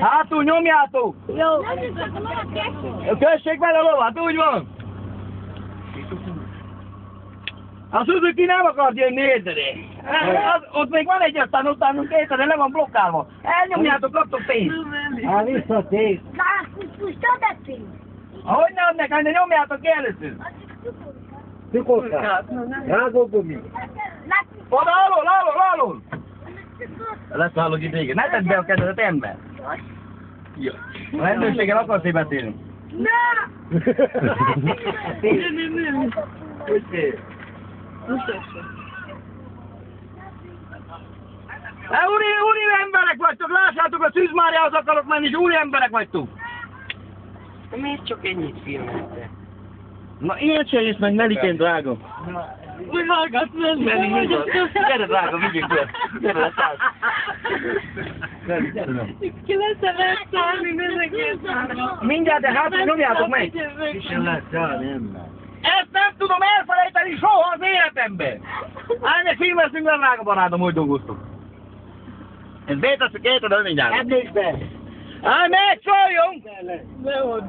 Hátul nyomjátok! Jó. Kössék vele a lovat, úgy van! A Suzuki nem akart jönni, érted? Ott még van egy, aztán utánunk érted, de le van blokkálva. Elnyomjátok, kaptok pénzt. Visszatér. Ahogy ne adnak, de nyomjátok ki először. Cukorka. Rágógumi. Oda, alul! Leszállok itt végig. Ne tedd be a kezedet, ember. Jó. A rendőrséggel akarsz én beszélni? Úri emberek vagytok, lássátok, a Szűzmáriához akarok menni, és úri emberek vagytok. Miért csak ennyit filmezte? Na, ilyet se ész meg, Melikén drága. Úgy hallgatsz menni, Gyere drága, vigyük be. Gyere, leszállsz. ki lesz-e megszállni mindenképp? Mindjárt, de hátul nyomjátok meg. Kisen lehet szállni, ember. Ezt nem tudom elfelejteni soha az életemben. Ányek filmeztünk le, drága barátom, hogy dolgoztok. Ezt bétesszük érted, de mindjárt. Emléksz be! Állj meg, szóljon! Ne odd.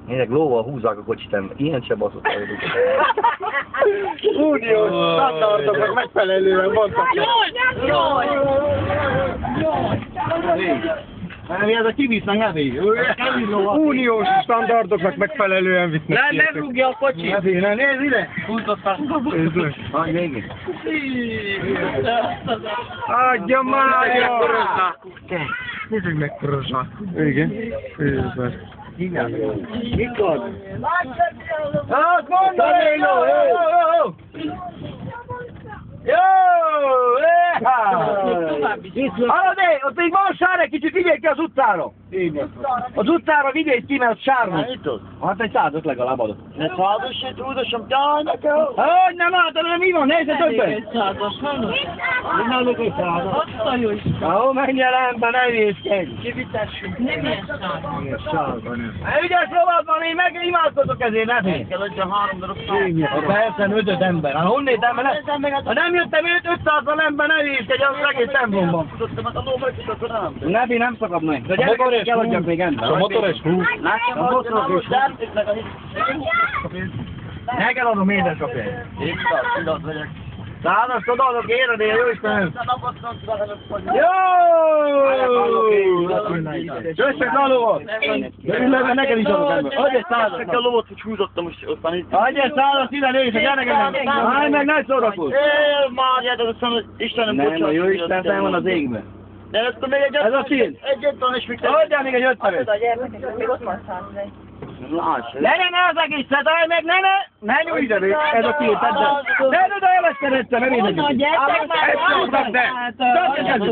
Ezek lóval húzzák a kocsit, ember. Ilyen se baszott előtt. Uniós standardoknak megfelelően mondtak. Mi ez a kivisznek nevét? Uniós standardoknak megfelelően visznek ki. Ne rúgja a kocsit! Nevét, ne nézd ide! Nézd le! Hagyj végig! Adja már! Te! Nézzük meg porozsák. Igen. Mikor? Azt mondom! Jó! Hallod, ott még van sár, egy kicsit vigyél ki az utcára! Az utcára vigyél ki, mert az sár van. Hát egy 100-ot legalább adott. Ne százasít, rúdosom, jaj, nekem! Hogy nem látod, de mi van? Nézd többen! Egy százas, hallod? Én náluk egy százas. Azt a jó is. Ó, menj el ember, ne vészkedj! Kivitessünk. Nem ilyen százas. Ilyen sárga, nem. Ügyes rovat van, én meg imádkozok ezért, ne félj! Kell adja 3 darab százas. Persze, 5 ember. Hát honnét ember? Ha nem jöttem 500-al ember, ne vészkedj, az egész templomban. Nebi nem szakad meg. De gyerekek eladjak még ember. A motoros hú. A motoros hú. Meg eladom édesapját. Százast odaadok éredél, jó Istenem! Jó! Köszönjük a lovat! De neked is adok ember. Adj egy 100-at! A lovat, hogy húzottam, most aztán itt. Adj egy 100-at ide, nézd, a gyerekek! Állj meg, ne szórakozz! Már azt mondom, Istenem, Nem, bocsánat. a jó Isten fel van az égben. De ezt még egy Ez a cél. Egyet van, és még te... Adjál még egy 50-et! Még ott van 100. Ne az egészet, állj meg, ne nyújj ide még, ez a cél, tedd el! Ne oda eleszteredtem, nem édesem! Gyertek,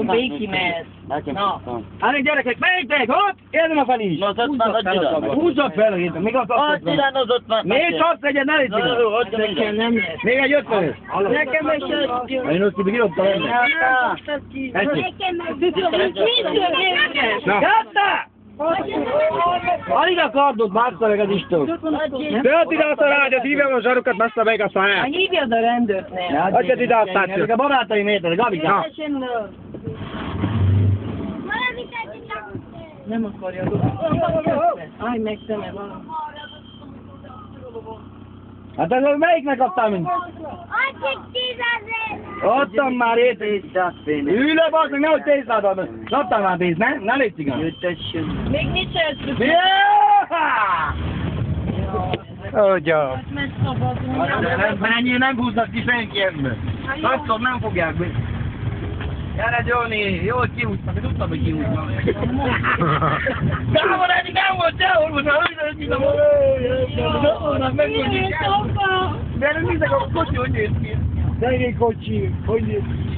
béki mehet. Hát gyerekek, megytek, ott, érden a felé is! Húzzak fel, még azt Add ide az 50. Még csak legyen, ne légy Nekem nem lesz. még egy 50-et! Nekem is egy. Én ott kibig írottam ennek. Gatta! Alig a kardot, bárta meg az Isten! Tölt ide azt a rágyat, hívjam a zsarukat, messze meg a száját. Hívjad a rendőrnél. Adjad ide a tácsot. A barátaim érted, Gabikám! Nem akarja. Állj meg, te ne valami. Hát ez melyiknek adtál mind? Adtam már érted! Ülj le, bazd meg, nehogy tészlád adod! Adtál már pénzt, ne? Ne légy cigán! Még nincs ez. Hogyan? Mert szabadon. Menjél, nem húznak ki senki ebből! Látszod, nem fogják be! Gyere, Johnny! Jól kihúztak, én tudtam, hogy kihúznak! Gábor, eddig nem volt sehol, most már hogy néz ki! De nem nézek a kocsi, hogy néz ki! Szegény kocsi, hogy néz ki?